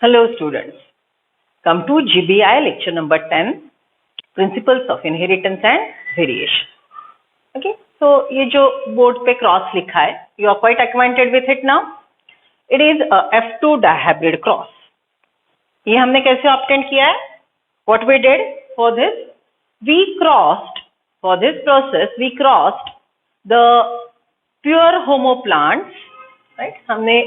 Hello students, come to GBI lecture number 10, Principles of Inheritance and Variation. Okay, so ये जो board पे cross लिखा है, you are quite acquainted with it now. It is a F2 dihybrid cross. ये हमने कैसे obtain किया है? What we did for this? For this process, we crossed the pure homo plants, right? हमने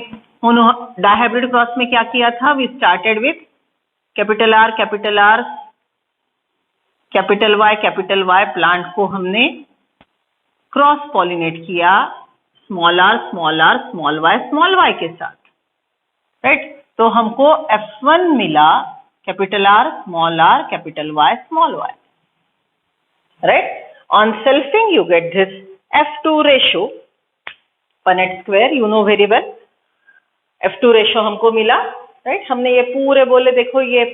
dihybrid cross में क्या किया था? We started with capital R, capital Y plant को हमने क्रॉस पॉलिनेट किया स्मॉल y के साथ, राइट? तो हमको F1 मिला capital R, capital Y, right? On selfing you get this F2 ratio Punnett square, you know very well. F2 ratio हमको मिला, राइट? हमने ये पूरे बोले, देखो ये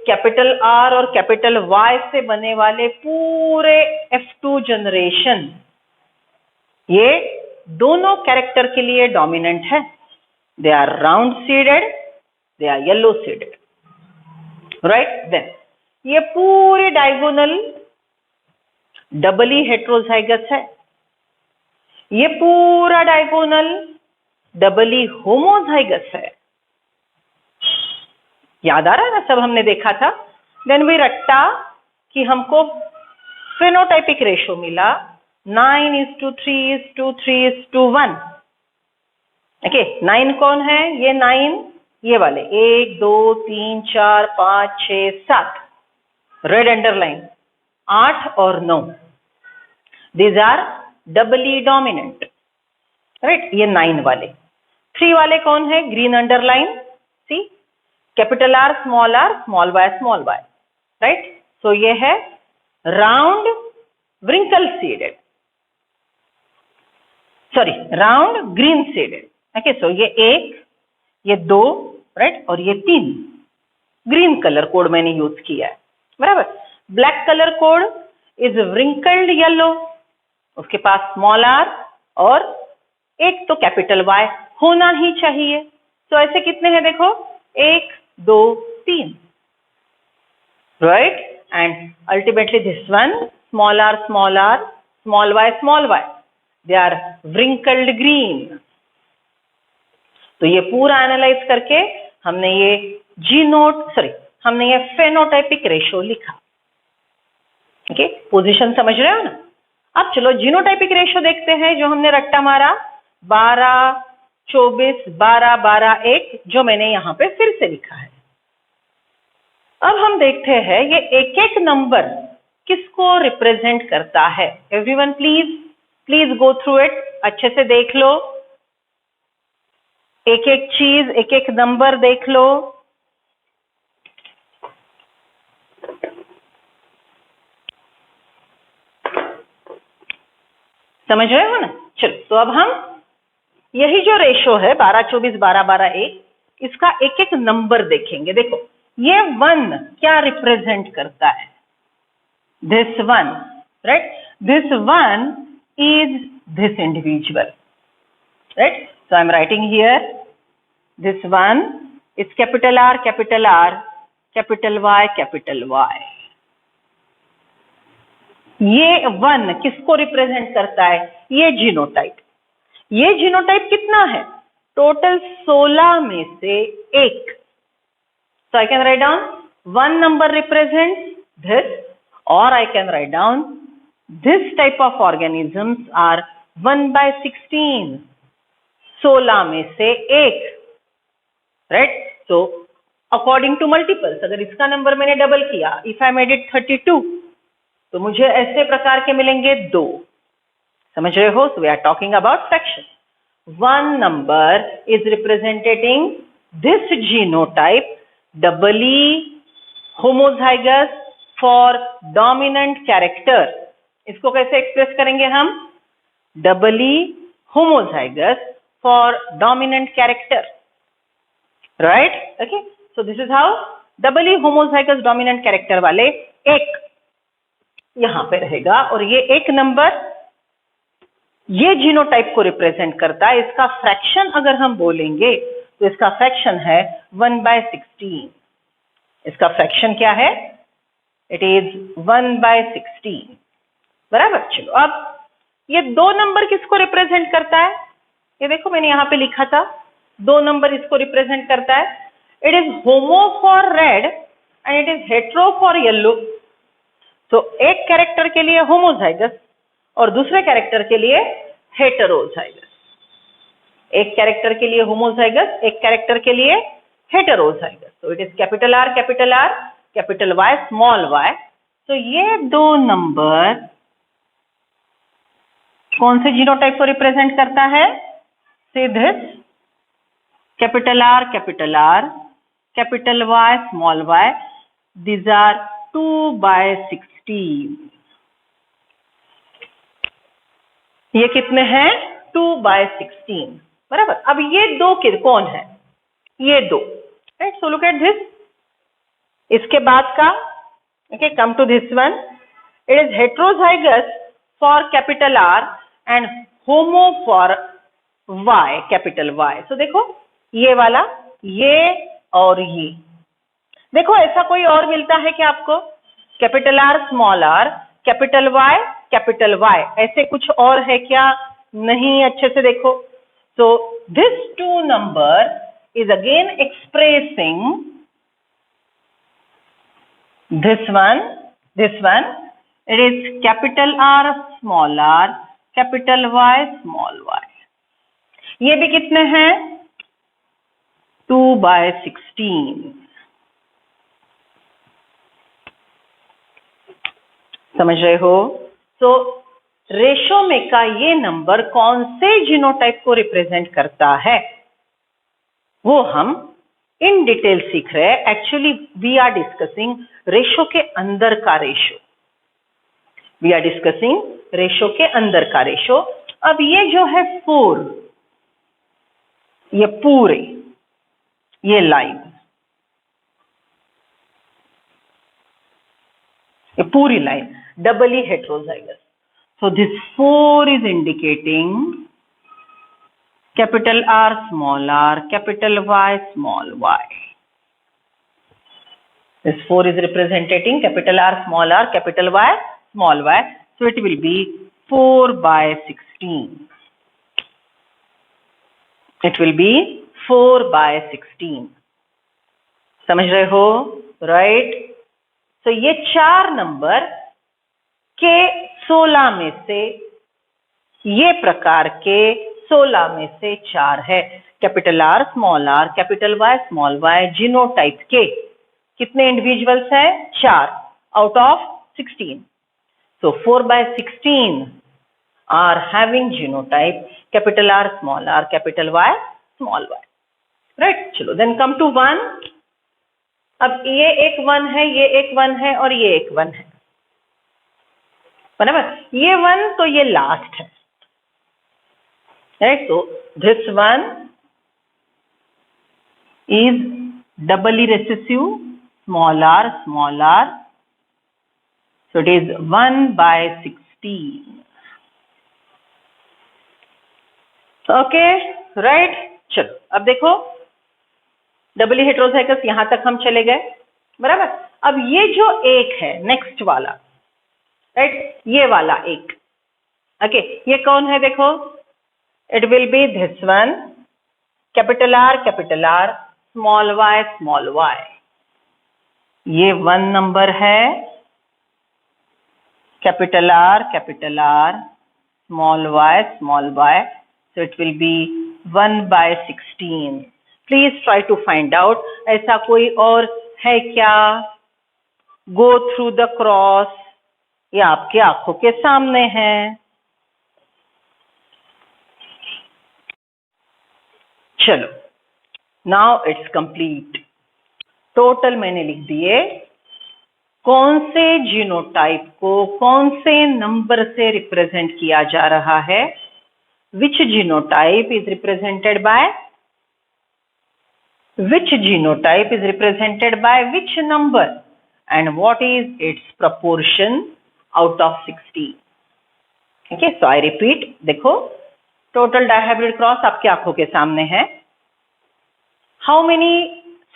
कैपिटल R और कैपिटल Y से बने वाले पूरे F2 जनरेशन, ये दोनों कैरेक्टर के लिए डोमिनेंट है. They are round seeded, they are yellow seeded, right? Then ये पूरे डायगोनल डबली हेट्रोजाइगस है, ये पूरा डायगोनल डबली होमोजाइगस है. याद आ रहा है ना, सब हमने देखा था. देन वी रट्टा कि हमको फेनोटाइपिक रेशो मिला 9:3:3:1. ओके, 9 कौन है? ये 9 ये वाले 1 2 3 4 5 6 7 रेड अंडरलाइन, 8 और 9, these are doubly dominant, right? ये 9 वाले. 3 वाले कौन है? Green underline, see capital R, small y, right? So ये है round wrinkle seeded, sorry round green seeded. Okay, so ये 1, ये 2, राइट? और ये 3 ग्रीन कलर कोड मैंने यूज किया है, बराबर. Black colour code is wrinkled yellow, उसके पास स्मॉल r और एक तो कैपिटल Y होना ही चाहिए. तो ऐसे कितने हैं देखो, 1 2 3, right? And ultimately this one small r, small y, they are wrinkled green. तो ये पूरा एनालाइज करके हमने ये हमने ये फेनोटाइपिक रेशो लिखा. ओके, पोजीशन समझ रहे हो ना? अब चलो जीनोटाइपिक रेशो देखते हैं, जो हमने रट्टा मारा 12 24 12 12 1, जो मैंने यहाँ पे फिर से लिखा है. अब हम देखते हैं ये एक एक नंबर किसको रिप्रेजेंट करता है. Everyone please go through it, अच्छे से देख लो, एक एक चीज, एक एक नंबर देख लो. समझ रहे हो ना? चलो, तो अब हम यही जो रेशो है 12 24 12 12 1, इसका एक एक नंबर देखेंगे. देखो ये 1 क्या रिप्रेजेंट करता है? This 1, right? This 1 is this individual, right? So I am writing here this 1 is capital R, capital Y. ये 1 किसको रिप्रेजेंट करता है? ये जीनोटाइप. ये जीनोटाइप कितना है? टोटल 16 में से 1. So I can write down 1 number represents this, or I can write down this type of organisms are 1/16, 16 में से 1, right? So according to multiples, अगर इसका नंबर मैंने डबल किया, if I made it 32, तो मुझे ऐसे प्रकार के मिलेंगे 2. समझ रहे हो? So we are talking about fraction. 1 number is representing this genotype, doubly homozygous for dominant character. इसको कैसे एक्सप्रेस करेंगे हम? doubly homozygous for dominant character, right? Okay, so this is how doubly homozygous dominant character वाले 1 यहां पे रहेगा. और ये एक नंबर ये जीनोटाइप को रिप्रेजेंट करता है. इसका फ्रैक्शन अगर हम बोलेंगे तो इसका फ्रैक्शन है 1/16। इसका फ्रैक्शन क्या है? It is 1/16। बराबर। चलो अब ये 2 नंबर किसको रिप्रेजेंट करता है? ये देखो मैंने यहाँ पे लिखा था 2 नंबर इसको रिप्रेजेंट करता है। It is homo for red and it is hetero for yellow. तो एक कैरेक्टर के लिए होमोजाइगस और दूसरे कैरेक्टर के लिए हेटेरोजाइगस। एक कैरेक्टर के लिए होमोजाइगस, एक कैरेक्टर के लिए हेटेरोजाइगस। तो it is capital R, capital Y, small y। तो ये 2 नंबर कौन से जीनोटाइप को रिप्रेजेंट करता है? से this capital R, capital Y, small y, these are 2/16। ये कितने हैं? 2/16। बराबर। अब ये 2 कौन है? ये 2, right. So look at this. इसके बाद का, okay, come to this one. It is heterozygous for capital R and homo for Y, capital Y। So देखो ये वाला, ये और ये। देखो ऐसा कोई और मिलता है क्या आपको? Capital R, small r, capital Y, ऐसे कुछ और है क्या? नहीं। अच्छे से देखो। So this 2 number is again expressing this one. It is capital R, small r, capital Y, small y. ये भी कितने हैं? 2/16। समझ रहे हो? तो रेशो में का ये नंबर कौन से जीनोटाइप को रिप्रेजेंट करता है वो हम इन डिटेल सीख रहे हैं। Actually we are discussing ratio के अंदर का रेशो। रेशो के अंदर का रेशो। अब ये जो है 4, ये पूरे, ये लाइन, ये पूरी line Dabali heterozygous. So this 4 is indicating capital R, small r, capital Y, small y. This 4 is representing capital R, small r, capital Y, small y. So it will be 4/16. It will be 4/16. समझ रहे हो? Right? So ये 4 number के 16 में से, ये प्रकार के 16 में से 4 है। Capital R, small r, capital Y, small y genotype के कितने इंडिविजुअल्स हैं? 4 out of 16। So 4/16 are having genotype capital R, small r, capital Y, small y. Right? चलो then come to 1. अब ये एक 1 है, ये एक 1 है और ये एक 1 है। बराबर। ये 1 तो ये लास्ट है, right. So this 1 is doubly recessive, small r, so it is 1/16. Okay, right. चलो अब देखो डबली हेट्रोजाइगस यहां तक हम चले गए। बराबर। अब ये जो एक है नेक्स्ट वाला, राइट, ये वाला एक, ओके, ये कौन है? देखो it will be this one, capital R, small y। ये 1 नंबर है, capital R, small y, so it will be 1/16. Please try to find out ऐसा कोई और है क्या? Go through the cross, ये आपके आंखों के सामने है। चलो, नाउ इट्स कंप्लीट। टोटल मैंने लिख दिए कौन से जीनोटाइप को कौन से नंबर से रिप्रेजेंट किया जा रहा है। Which genotype is represented by which number and what is its proportion out of 60. Okay, so I repeat, देखो टोटल डायहाइब्रिड क्रॉस आपकी आंखों के सामने है। how many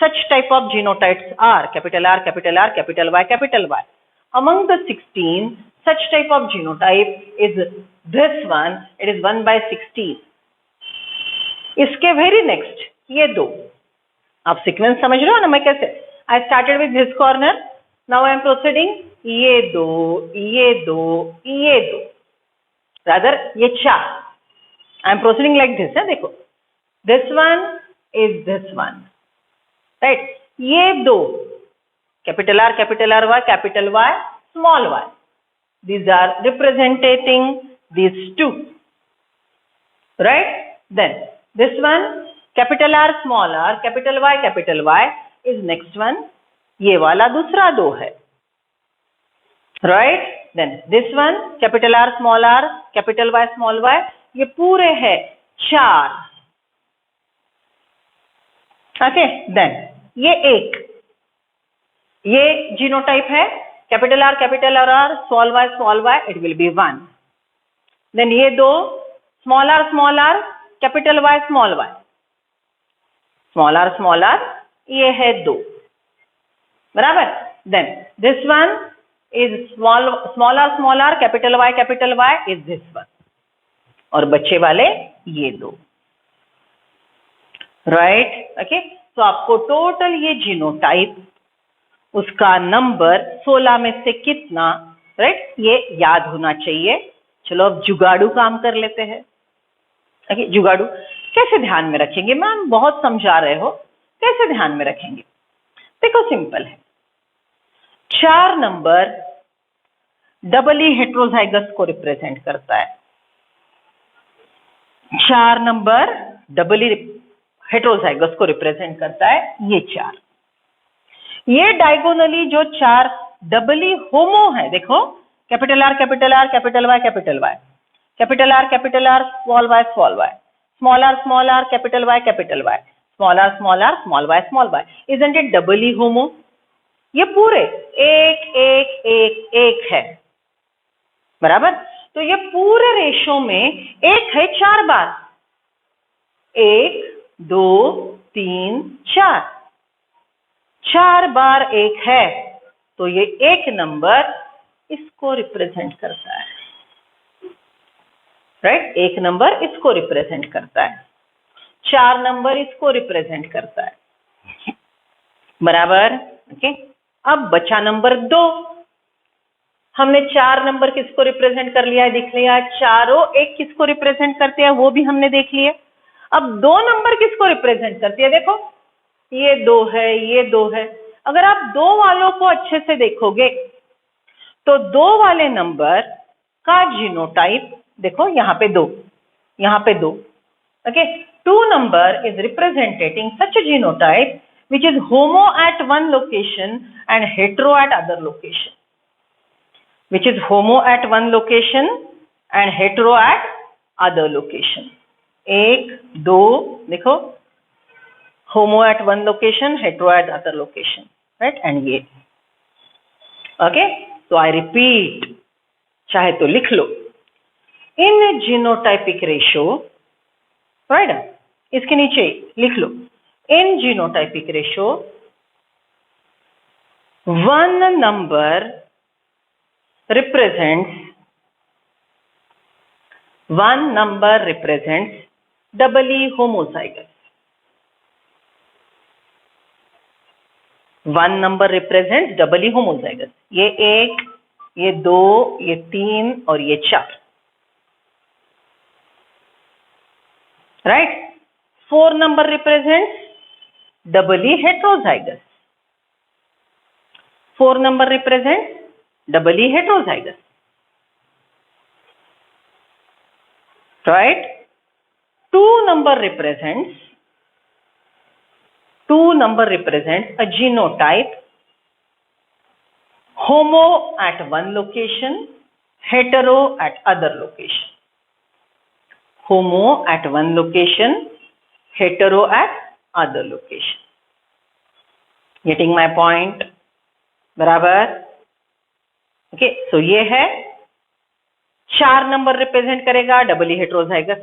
such type of genotypes are? Capital R, capital R, capital Y, capital Y. Among the 16, such type of genotype is this one. It is 1/16. इसके very next ये दो. आप sequence समझ रहे हो ना मैं कैसे? I started with this corner. Now I am proceeding. ये दो, ये दो, ये दो. Rather ये चार. I am proceeding like this है देखो. This one is this one. Right? ये दो. Capital R, capital R, Y, capital Y, small y. These are representing these two. Right? Then this one, capital R, small r, capital Y is next one. ये वाला दूसरा दो है. Right? Then this one, capital R, capital Y, small y, ये पूरे है चार. Okay? Then ये एक. ये जीनोटाइप है. Capital R, small y, it will be 1. Then ये दो, small r, capital Y, small r, ये है दो. बराबर? Then this one is small r, capital Y is this one. और बच्चे वाले ये दो. राइट? ओके. तो आपको टोटल ये जीनोटाइप, उसका नंबर 16 में से कितना, राइट, ये याद होना चाहिए. चलो अब जुगाड़ू काम कर लेते हैं. ओके. जुगाड़ू कैसे ध्यान में रखेंगे? मैम बहुत समझा रहे हो, कैसे ध्यान में रखेंगे? देखो सिंपल है. 4 नंबर डबली हेट्रोजाइगस को रिप्रेजेंट करता है. 4 नंबर डबली हेट्रोजाइगस को रिप्रेजेंट करता है. ये 4. ये डायगोनली जो 4 डबली होमो है, देखो capital R, capital Y, capital Y, capital R, small y, small r, capital Y, small r, small y. Isn't it doubly homo? ये पूरे एक एक एक एक है. बराबर? तो ये पूरे रेशो में एक है 4 बार. 1, 2, 3, 4. 4 बार एक है, तो ये एक नंबर इसको रिप्रेजेंट करता है. राइट? एक नंबर इसको रिप्रेजेंट करता है. 4 नंबर इसको रिप्रेजेंट करता है. बराबर? ओके. अब बचा नंबर 2. हमने 4 नंबर किसको रिप्रेजेंट कर लिया है, दिख लिया. चारों एक किसको रिप्रेजेंट करते हैं वो भी हमने देख लिए. अब 2 नंबर किसको रिप्रेजेंट करती है? देखो ये 2 है, ये 2 है. अगर आप 2 वालों को अच्छे से देखोगे तो 2 वाले नंबर का जीनोटाइप देखो, यहाँ पे 2, यहाँ पे 2. Okay. 2 number is representing such a genotype which is homo at one location and hetero at other location. Which is homo at one location and hetero at other location. 1, 2 देखो, homo at one location, hetero at other location, right? And ये. Okay? So I repeat, चाहे तो लिख लो. In a genotypic ratio, right? इसके नीचे लिख लो. In genotypic ratio, one number represents doubly homozygous. One number represents doubly homozygous. ये 1, ये 2, ये 3 और ये 4. Right? 4 number represents doubly heterozygous. 4 number represents doubly heterozygous. Right? 2 number represents a genotype homo at one location, hetero at other location. Homo at one location, hetero at other location. Getting my point? बराबर? Okay. So ये है 4 number represent करेगा डबली heterozygous,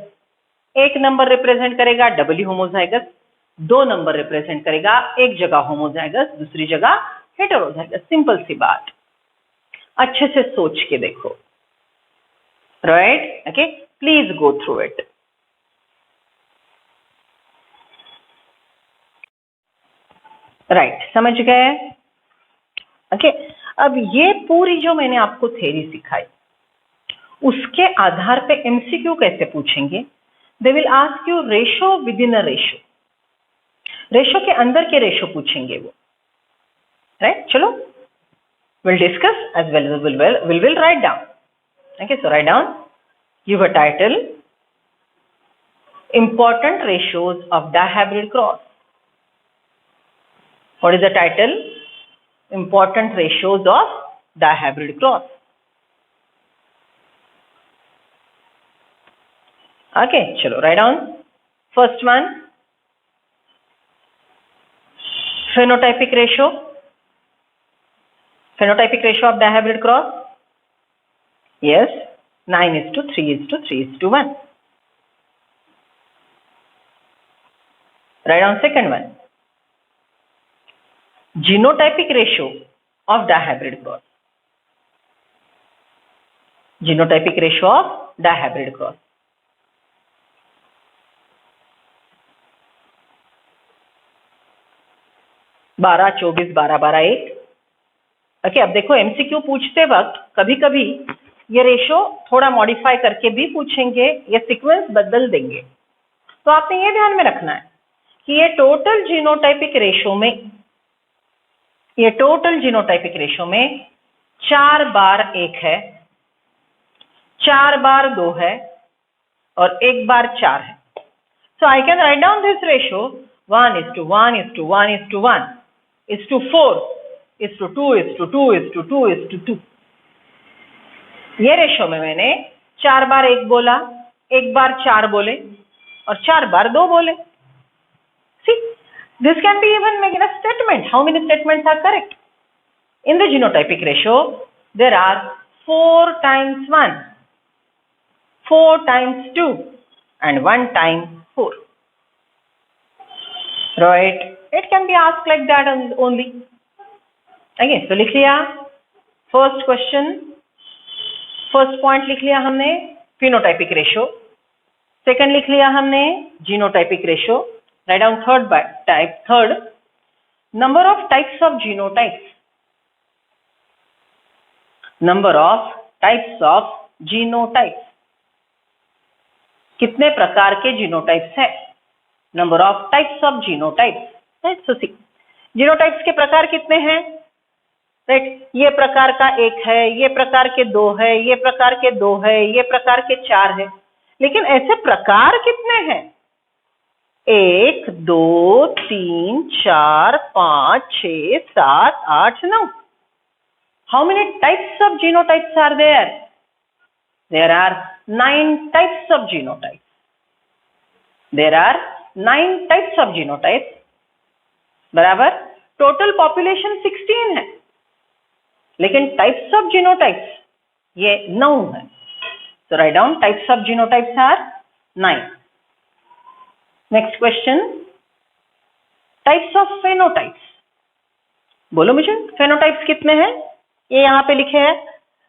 1 number represent करेगा डबली homozygous, दो number represent करेगा, एक जगह homozygous, दूसरी जगह हेटेरोजाइगस। सिंपल सी बात, अच्छे से सोच के देखो, right? Okay, please go through it. Right, समझ गए? ओके, अब ये पूरी जो मैंने आपको थ्योरी सिखाई, उसके आधार पे एमसीक्यू कैसे पूछेंगे? They will ask you ratio with in a ratio, ratio के अंदर के रेशो पूछेंगे वो, राइट? चलो, we'll discuss as well as we'll write down. Okay, so write down, give a title, important ratios of dihybrid cross. What is the title? Important ratios of dihybrid cross. Okay, chalo, write down. First one, phenotypic ratio. Phenotypic ratio of dihybrid cross. Yes, 9:3:3:1. Write down second one, genotypic ratio of dihybrid cross. Genotypic ratio of dihybrid cross. बारह 24 12 12 1। Okay, अब देखो MCQ पूछते वक्त कभी कभी ये ratio थोड़ा modify करके भी पूछेंगे, ये सीक्वेंस बदल देंगे, तो आपने ये ध्यान में रखना है कि ये टोटल जीनोटाइपिक रेशो में 4 बार 1 है, 4 बार 2 है और 1 बार 4 है। So I can write down this ratio 1:1:1:1:1:4:2:2:2:2। ये रेशो में मैंने 4 बार 1 बोला, 1 बार 4 बोले और 4 बार 2 बोले। See, this can be even made in a statement. How many statements are correct? In the genotypic ratio, there are 4 times 1, 4 times 2 and 1 times 4. Right? It can be asked like that only. Okay, so लिख लिया first question, first point लिख लिया हमने phenotypic ratio, second लिख लिया हमने genotypic ratio. Write down third number of types of genotypes, number of types of genotypes, कितने प्रकार के जीनोटाइप्स है, number of types of genotypes. Right, so see genotypes के प्रकार कितने हैं? राइट, ये प्रकार का 1 है, ये प्रकार के 2 है, ये प्रकार के 2 है, ये प्रकार के 4 है, लेकिन ऐसे प्रकार कितने हैं? 1 2 3 4 5 6 7 8 9। How many types of genotypes are there? There are 9 types of genotypes. There are 9 types of genotypes. बराबर, टोटल पॉपुलेशन 16 है, लेकिन टाइप्स ऑफ जीनोटाइप्स ये 9 है। So write down types of genotypes are 9। Next question, types of phenotypes. बोलो मुझे, phenotypes कितने हैं? ये यहाँ पे लिखे हैं,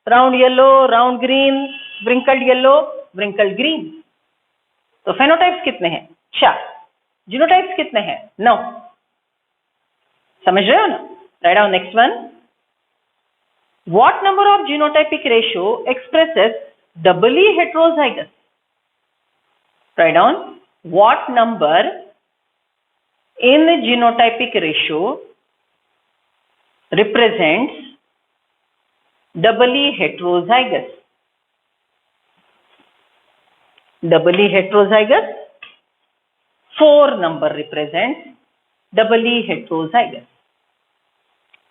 round yellow, round green, wrinkled yellow, wrinkled green. तो फेनोटाइप्स कितने हैं? 4। जीनोटाइप्स कितने हैं? 9। समझ रहे हो ना? Right down next one, what number of genotypic ratio expresses doubly heterozygous? Write down, what number in the genotypic ratio represents doubly heterozygous? Doubly heterozygous, 4 number represents doubly heterozygous.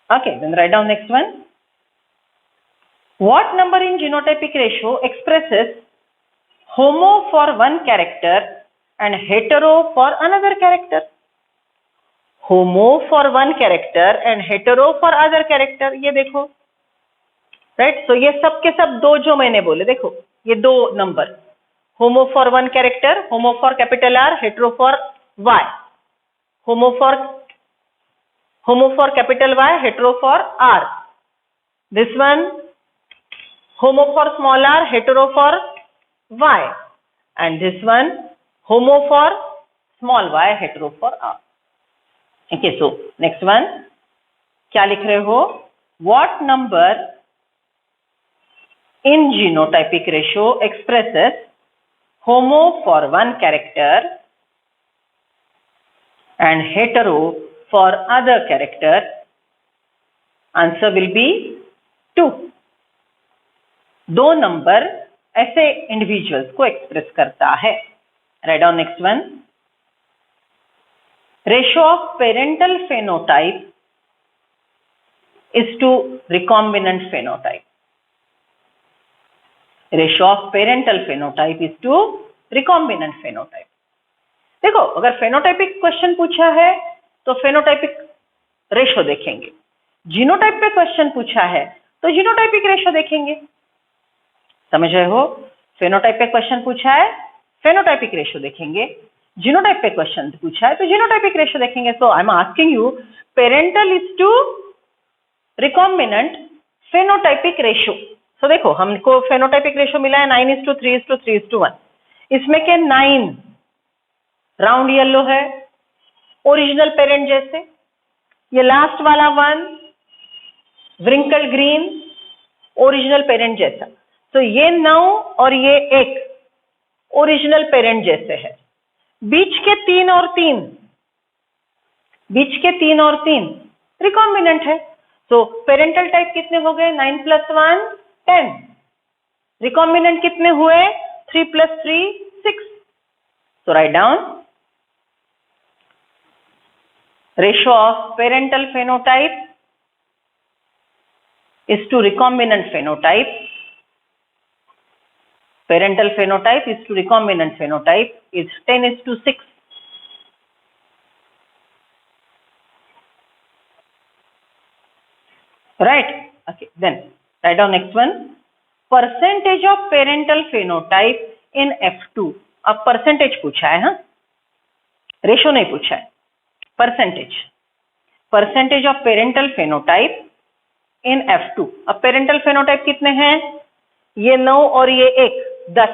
Okay, then write down next one. What number in genotypic ratio expresses homo for one character and hetero for another character? Homo for one character and hetero for other character, ये देखो, right? So ये सब के सब 2 जो मैंने बोले, देखो ये 2 number, homo for one character, homo for capital R, hetero for Y। homo for capital Y, hetero for R. This one homo for small r, hetero for Y, and this one homo for small y, hetero for R. Okay, so next one क्या लिख रहे हो? What number in genotypic ratio expresses homo for one character and hetero for other character? Answer will be 2. दो number ऐसे individuals को express करता है. Write down next one. Ratio of parental phenotype is to recombinant phenotype. Ratio of parental phenotype is to recombinant phenotype. देखो, अगर phenotypic question पूछा है तो फेनोटाइपिक रेशियो देखेंगे. जीनोटाइप पे क्वेश्चन पूछा है तो जीनोटाइपिक रेशियो देखेंगे. समझ रहे हो? फेनोटाइप पे क्वेश्चन पूछा है, फेनोटाइपिक रेशियो देखेंगे. जीनोटाइप पे क्वेश्चन पूछा है तो जीनोटाइपिक रेशियो देखेंगे. So I am asking you, parental is to recombinant phenotypic ratio. So देखो, हमको फेनोटाइपिक रेशियो मिला है 9:3:3:1. इसमें के 9 राउंड येलो है, ओरिजिनल पेरेंट जैसे. ये लास्ट वाला 1 व्रिंकल ग्रीन, ओरिजिनल पेरेंट जैसा. तो ये 9 और ये 1 ओरिजिनल पेरेंट जैसे है. बीच के 3 और 3 रिकॉम्बिनेंट है. तो पेरेंटल टाइप कितने हो गए? 9 + 1 10. रिकॉम्बिनेंट कितने हुए? 3 + 3 6. तो write down, ratio of parental phenotype is to recombinant phenotype. Parental phenotype is to recombinant phenotype is 10:6. Right? Okay. Then write down next one. Percentage of parental phenotype in F2. अब percentage पूछा है, हाँ, ratio नहीं पूछा है. Percentage of parental phenotype in F2. अब parental phenotype कितने हैं? ये 9 और ये 1 10.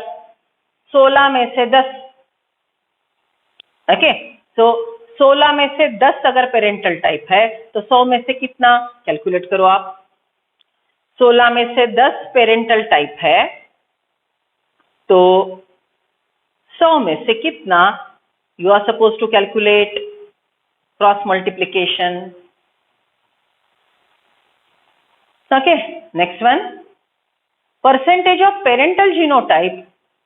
16 में से 10. ओके, तो 16 में से 10 अगर पेरेंटल टाइप है तो 100 में से कितना? कैलकुलेट करो आप. 16 में से 10 पेरेंटल टाइप है तो 100 में से कितना? You are suppose to calculate cross multiplication. Okay, next one. Percentage of parental genotype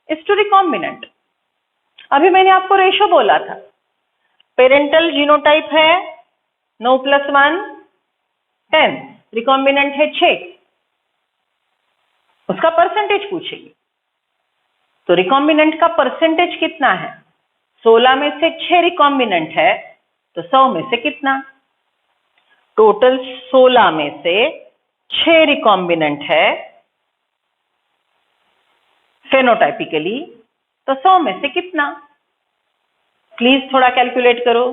is to recombinant. अभी मैंने आपको रेशो बोला था. पेरेंटल जीनोटाइप है 9 + 1 10. रिकॉम्बिनेंट है 6. उसका परसेंटेज पूछेगी. तो रिकॉम्बिनेंट का परसेंटेज कितना है? 16 में से 6 रिकॉम्बिनेंट है तो 100 में से कितना? टोटल 16 में से 6 रिकॉम्बिनेंट है फेनोटाइपिकली, तो 100 में से कितना? प्लीज थोड़ा कैलकुलेट करो.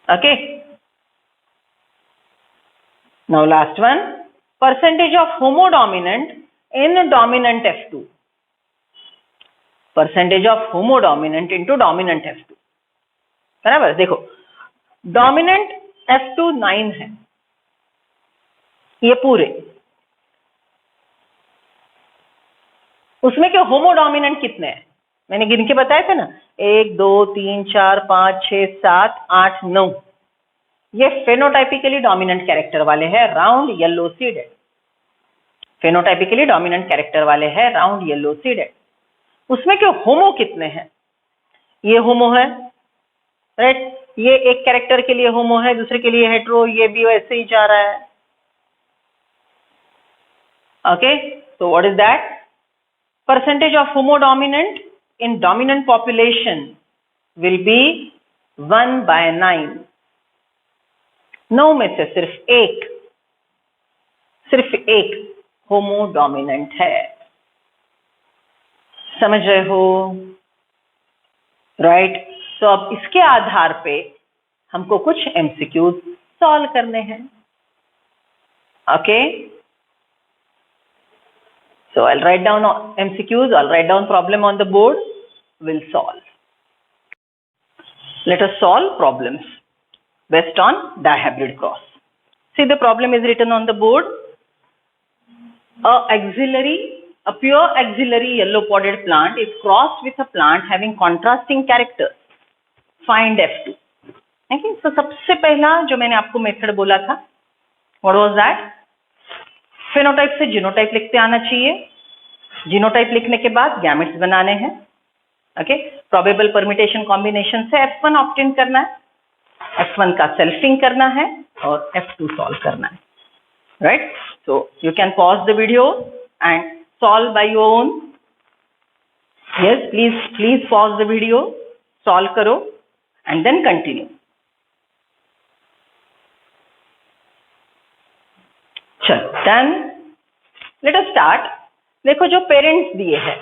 Okay, now last one. Percentage of homodominant in dominant F2. Percentage of homodominant into dominant F2. बराबर. देखो, डोमिनेंट F2 9 है, ये पूरे. उसमें के होमोडोमिनेंट कितने हैं? मैंने गिन के बताए थे ना, 1 2 3 4 5 6 7 8 9. ये फेनोटाइपिकली डोमिनेंट कैरेक्टर वाले हैं, round yellow seeded. Phenotypically dominant character वाले हैं, राउंड येलो सीडेड. उसमें के होमो कितने हैं? ये होमो है, राइट. ये एक कैरेक्टर के लिए होमो है, दूसरे के लिए हेटेरो. ये भी वैसे ही जा रहा है. Okay, so what is that? Percentage of homodominant in dominant population will be 1/9. 9 में से सिर्फ एक होमोडोमिनेंट है. समझ रहे हो? राइट. तो अब इसके आधार पे हमको कुछ MCQs सॉल्व करने हैं. Okay, so I'll write down MCQs, I'll write down problem on the board, we'll solve. Let us solve problems based on dihybrid cross. See, the problem is written on the board. A pure axillary yellow podded plant is crossed with a plant having contrasting characters. Find F2. Okay, so सबसे पहला जो मैंने आपको method बोला था, what was that? Phenotype से genotype लिखते आना चाहिए. जीनोटाइप लिखने के बाद गैमेट्स बनाने हैं. ओके, प्रोबेबल परम्यूटेशन कॉम्बिनेशन से F1 ऑब्टेन करना है, F1 का सेल्फिंग करना है और F2 सॉल्व करना है. Right, so you can pause the video and solve by your own. Yes, please pause the video, solve करो एंड देन कंटिन्यू. चलो, डन. Let us start. देखो जो पेरेंट्स दिए हैं,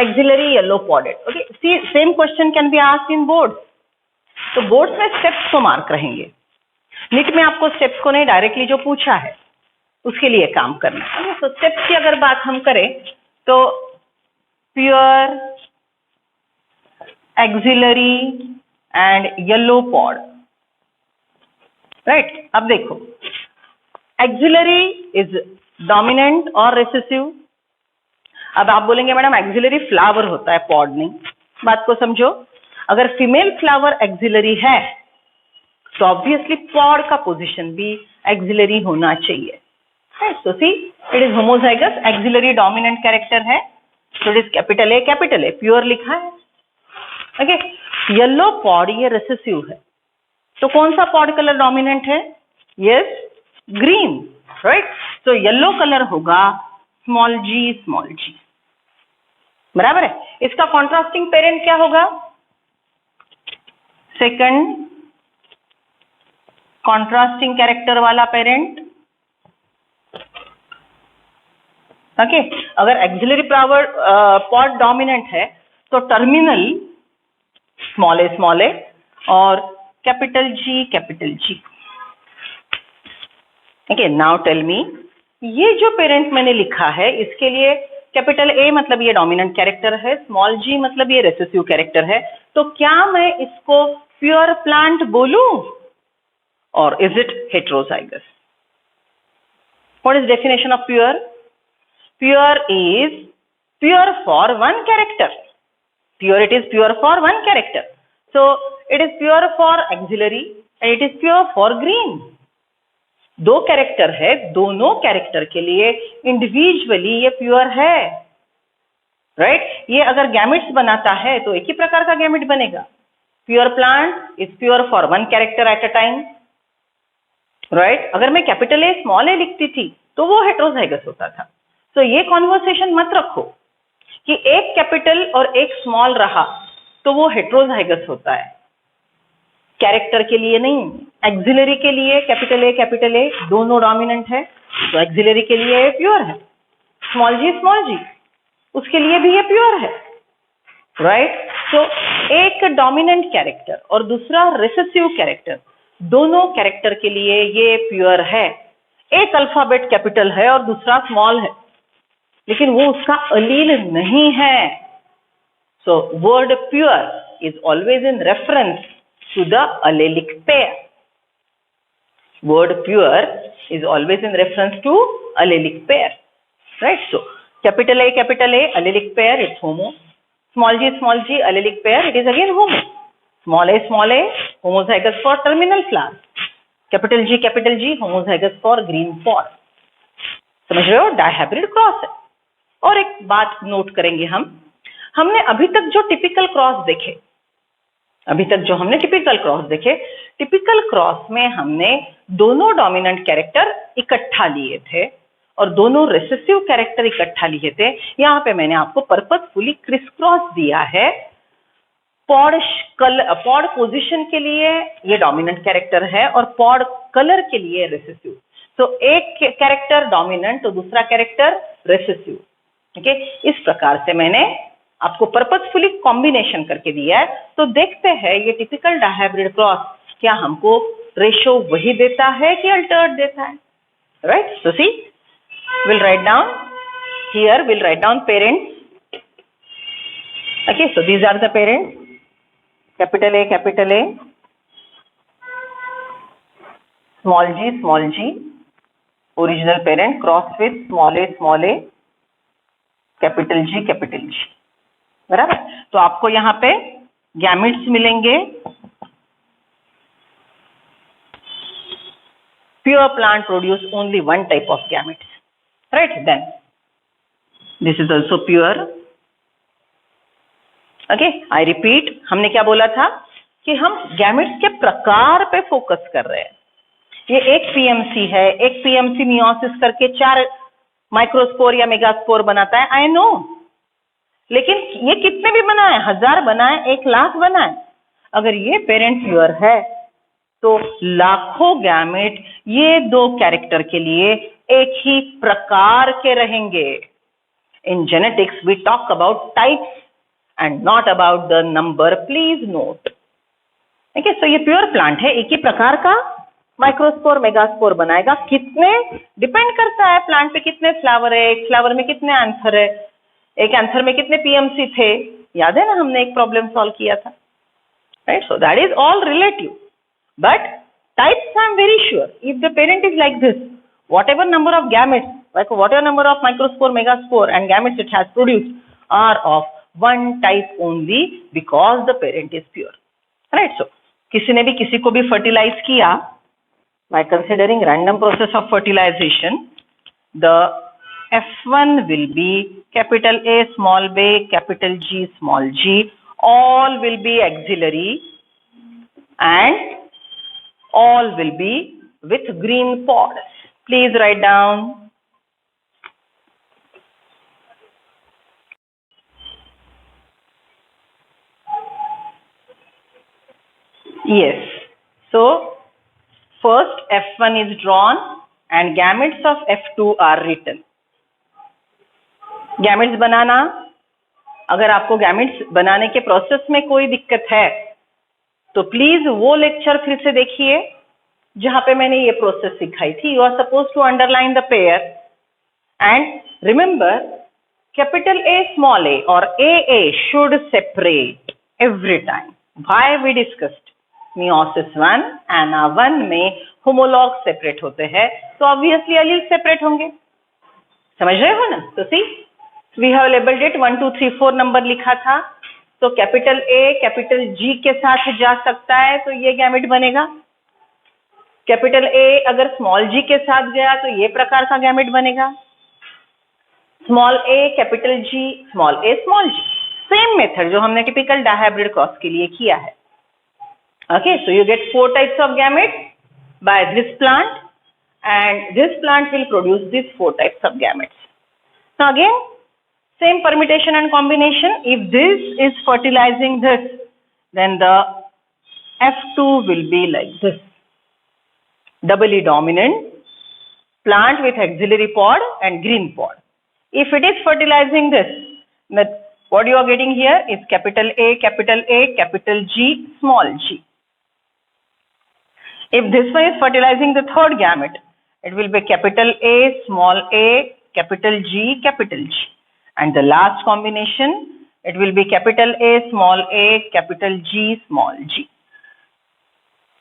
axillary yellow podded. Okay, see same question can be asked in board. तो boards में steps को mark रहेंगे. नीट में आपको स्टेप्स को नहीं, डायरेक्टली जो पूछा है उसके लिए काम करना है. तो स्टेप्स की अगर बात हम करें तो pure axillary and yellow pod. Right, अब देखो एक्सिलरी इज डोमिनेंट और रिसेसिव. अब आप बोलेंगे मैडम एक्सिलरी फ्लावर होता है, पॉड नहीं. बात को समझो, अगर फीमेल फ्लावर एक्सिलरी है तो ऑब्वियसली पॉड का पोजीशन भी एक्सिलरी होना चाहिए. So see, it is homozygous, axillary dominant character है, तो it is capital A, pure लिखा है. ओके, येलो पॉड ये रिसेसिव है, तो कौन सा पॉड कलर डोमिनेंट है? Yes, green. राइट, तो येलो कलर होगा स्मॉल जी. बराबर है. इसका कॉन्ट्रास्टिंग पेरेंट क्या होगा? सेकंड कॉन्ट्रास्टिंग कैरेक्टर वाला पेरेंट. ओके, अगर एक्सिलरी फ्लावर पॉड डोमिनेंट है तो टर्मिनल स्मॉल ए और capital G. Okay, now tell me, ये जो पेरेंट मैंने लिखा है इसके लिए कैपिटल ए मतलब ये डोमिनेंट कैरेक्टर है, स्मॉल जी मतलब ये रिसेसिव कैरेक्टर है. तो क्या मैं इसको प्योर प्लांट बोलूं और is it heterozygous? What is definition of pure? Pure is pure for one character. Pure, it is pure for one character. So it is pure for auxiliary and it is pure for green. दो character है, दोनों character के लिए individually ये pure है. Right, ये अगर gametes बनाता है तो एक ही प्रकार का गैमेट बनेगा. Pure plant is pure for one character at a time. Right, अगर मैं कैपिटल ए स्मॉल ए लिखती थी तो वो हेटेरोजाइगस होता था. तो ये कॉन्वर्सेशन मत रखो कि एक कैपिटल और एक स्मॉल रहा तो वो हेटेरोजाइगस होता है. कैरेक्टर के लिए नहीं, एक्सिलरी के लिए कैपिटल ए दोनों डोमिनेंट है तो एक्सिलरी के लिए प्योर है. स्मॉल जी उसके लिए भी ये प्योर है. राइट, तो एक डोमिनेंट कैरेक्टर और दूसरा रिसेसिव कैरेक्टर, दोनों कैरेक्टर के लिए ये प्योर है. एक अल्फाबेट कैपिटल है और दूसरा स्मॉल है, लेकिन वो उसका अलील नहीं है. So word pure is always in reference to the allelic pair. Word pure is always in reference to allelic pair. Right? So, capital A, allelic pair, it's homo. Small g, allelic pair, it is again homo. Small a, homozygous for terminal flower. Capital G, homozygous for green pod. समझ रहे हो? Dihybrid cross है. और एक बात note करेंगे हमने अभी तक जो टिपिकल क्रॉस देखे, टिपिकल क्रॉस में हमने दोनों डोमिनेंट कैरेक्टर इकट्ठा लिए थे और दोनों रिसेसिव कैरेक्टर इकट्ठा लिए थे. यहाँ पे मैंने आपको पर्पसफुली क्रिस क्रॉस दिया है. पॉड पोजीशन के लिए ये डोमिनेंट कैरेक्टर है और पॉड कलर के लिए रिसेसिव. तो एक कैरेक्टर डोमिनेंट तो दूसरा कैरेक्टर रिसेसिव. ओके, इस प्रकार से मैंने आपको पर्पसफुली कॉम्बिनेशन करके दिया है, तो देखते हैं ये टिपिकल डायहाइब्रिड क्रॉस क्या हमको रेशो वही देता है कि अल्टर्ड देता है, right? So C, we'll write down here, we'll write down parents. Okay, so these are the parents, capital A, small g, original parent cross with small a, capital G, बराबर? तो आपको यहाँ पे गैमेट्स मिलेंगे. Pure plant produce only one type of gametes, right? Then this is also pure. Okay, I repeat, हमने क्या बोला था कि हम गैमेट्स के प्रकार पे फोकस कर रहे हैं. ये एक पीएमसी है, एक पीएमसी मियोसिस करके 4 माइक्रोस्पोर या मेगास्पोर बनाता है, आई नो, लेकिन ये कितने भी बनाए, 1000 बनाए, 1,00,000 बनाए, अगर ये पेरेंट प्योर है तो लाखों गैमेट ये 2 कैरेक्टर के लिए एक ही प्रकार के रहेंगे. In genetics we talk about types and not about the number, please note. देखिए, सो ये प्योर प्लांट है, एक ही प्रकार का माइक्रोस्पोर मेगास्पोर बनाएगा. कितने डिपेंड करता है प्लांट पे, कितने फ्लावर है, एक फ्लावर में कितने आंसर है, एक आंसर में कितने पीएमसी थे, याद है ना, हमने एक प्रॉब्लम सॉल्व किया था, right? So that is all relative. But types I am very sure. If the parent is like this, whatever number of gametes, like whatever number of microspore, megaspore and gametes it has produced are of one type only because the parent is pure. Right? So, किसी ने भी किसी को भी fertilize किया, by considering random process of fertilization, the F1 will be capital A small b, capital G small g, all will be auxiliary and all will be with green pods. Please write down. Yes. So first F1 is drawn and gametes of F2 are written. Gametes बनाना, अगर आपको gametes बनाने के process में कोई दिक्कत है तो please वो लेक्चर फिर से देखिए जहां पे मैंने ये प्रोसेस सिखाई थी. You are suppose to underline the pair and remember capital A small ए और A should separate every time. Why we discussed meiosis 1 एना 1 में होमोलॉग सेपरेट होते हैं तो ऑब्वियसली एलील सेपरेट होंगे. समझ रहे हो ना? तो see, we have labelled it 1 2 3 4 number लिखा था, तो कैपिटल ए कैपिटल जी के साथ जा सकता है तो ये गैमेट बनेगा. कैपिटल ए अगर स्मॉल जी के साथ गया तो ये प्रकार का गैमेट बनेगा. Small a capital G small a small g, same method जो हमने टिपिकल डायहाइब्रिड क्रॉस के लिए किया है. Okay, so you get 4 types of gamete by this plant and this plant will produce this 4 types of gametes. Now again same permutation and combination. If this is fertilizing this, then the F2 will be like this, doubly dominant plant with auxiliary pod and green pod. If it is fertilizing this, then what you are getting here is capital A, capital G, small g. If this one is fertilizing the third gamete, it will be capital A, small a, capital G. And the last combination, it will be capital A, small a, capital G, small g.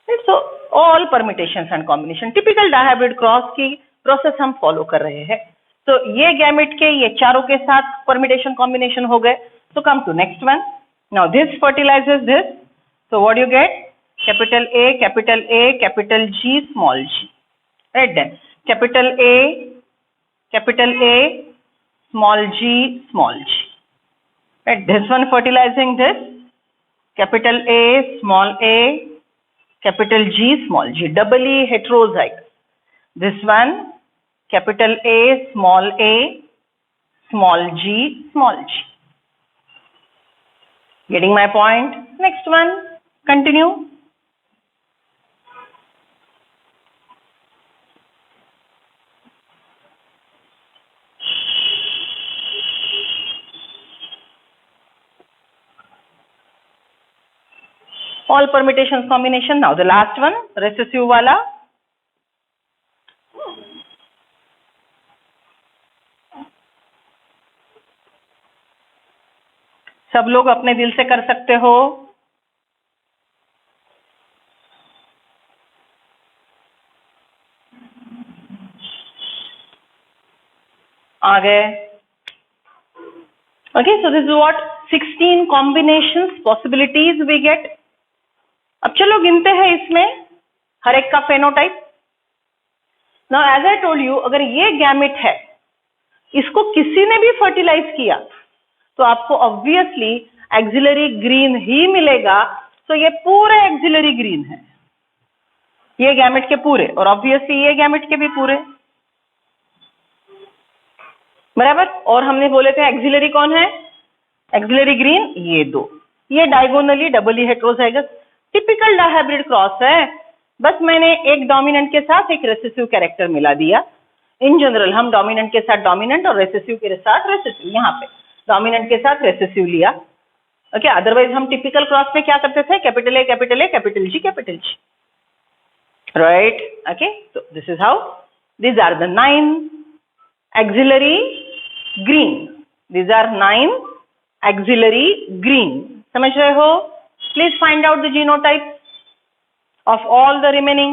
Right? So all permutations and combination, typical dihybrid cross की process हम follow कर रहे हैं. तो ये gamete के ये चारों के साथ permutation combination हो गए. So come to next one. Now this fertilizes this. So what do you get? Capital A, capital G, small g. Right then, capital A, small g, right? This one fertilizing this, capital A, small a, capital G, small g, doubly heterozygous. This one, capital A, small g, small g. Getting my point? Next one, continue. All permutation combination. Now the last one, recessive वाला. सब लोग अपने दिल से कर सकते हो. आ गए. Okay, so this is what 16 combinations possibilities we get. अब चलो गिनते हैं इसमें हर एक का phenotype. Now as I told you, अगर ये गैमेट है, इसको किसी ने भी फर्टिलाइज किया तो आपको ऑब्वियसली एक्सिलरी ग्रीन ही मिलेगा. तो ये पूरे एक्सिलरी ग्रीन है, ये गैमेट के पूरे, और ऑब्वियसली ये गैमेट के भी पूरे, बराबर. और हमने बोले थे एक्सिलरी कौन है, एक्सिलरी ग्रीन ये दो. ये diagonally doubly heterozygous typical dihybrid cross है. बस मैंने एक डोमिनेंट के साथ एक रेसेसिव कैरेक्टर मिला दिया. इन जनरल हम डोमिनेंट के साथ डोमिनेंट और रेसेसिव के साथ रेसेसिव, यहाँ पे डोमिनेंट के साथ रेसेसिव लिया. ओके, अदरवाइज हम टिपिकल क्रॉस में क्या करते थे, capital A capital A capital G capital G, right. Okay, so this is how these are the 9 auxiliary green. These are 9 auxiliary green. समझ रहे हो? Please find out the genotype of all the remaining.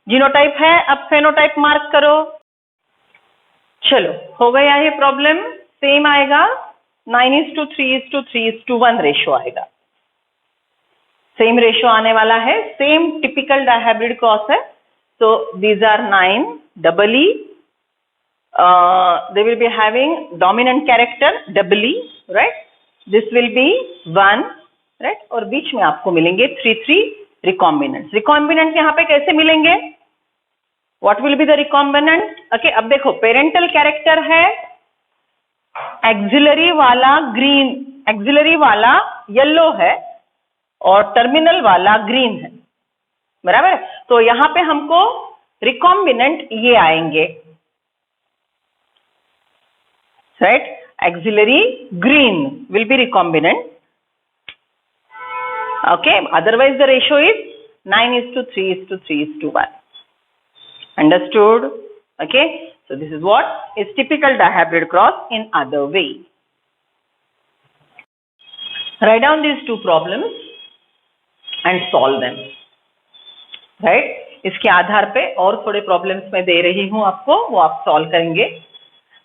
Genotype है, अब phenotype mark करो. चलो, हो गया ये प्रॉब्लम. सेम आएगा, 9:3:3:1 रेशो आएगा. सेम रेशो आने वाला है, सेम टिपिकल डायहाइब्रिड क्रॉस है. So these are 9 doubly. They will be having dominant character doubly, right? This will be 1, right? और बीच में आपको मिलेंगे 3 recombinants. Recombinant यहाँ पे कैसे मिलेंगे? What will be the recombinant? Okay, अब देखो पेरेंटल कैरेक्टर है, एक्सिलरी वाला ग्रीन, एक्सिलरी वाला येलो है और टर्मिनल वाला ग्रीन है, बराबर. तो यहाँ पे हमको रिकॉम्बिनेंट ये आएंगे, right. Axillary green will be recombinant. Okay, otherwise the ratio is 9:3:3:1. Understood? Okay, so this is what is typical dihybrid cross in other way. Write down these two problems and solve them. Right. इसके आधार पे और थोड़े problems मैं दे रही हूं आपको, वो आप सॉल्व करेंगे.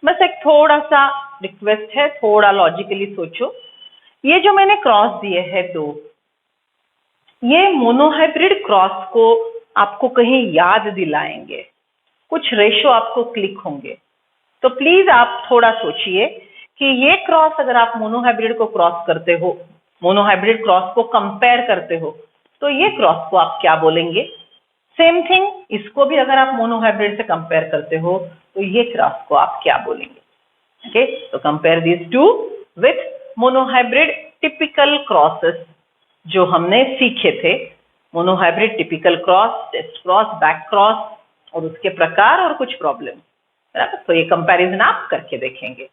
बस एक थोड़ा सा रिक्वेस्ट है, थोड़ा लॉजिकली सोचो. ये जो मैंने क्रॉस दिए हैं दो, ये मोनोहाइब्रिड क्रॉस को आपको कहीं याद दिलाएंगे, कुछ रेशो आपको क्लिक होंगे. तो प्लीज आप थोड़ा सोचिए कि ये क्रॉस अगर आप मोनोहाइब्रिड को क्रॉस करते हो, मोनोहाइब्रिड क्रॉस को कंपेयर करते हो, तो ये क्रॉस को आप क्या बोलेंगे. सेम थिंग, इसको भी अगर आप मोनोहाइब्रिड से कंपेयर करते हो तो ये क्रॉस को आप क्या बोलेंगे. ओके, तो compare this to with monohybrid typical crosses जो हमने सीखे थे. Monohybrid typical cross, test cross, back cross और उसके प्रकार और कुछ प्रॉब्लम, बराबर. तो ये कंपैरिजन आप करके देखेंगे.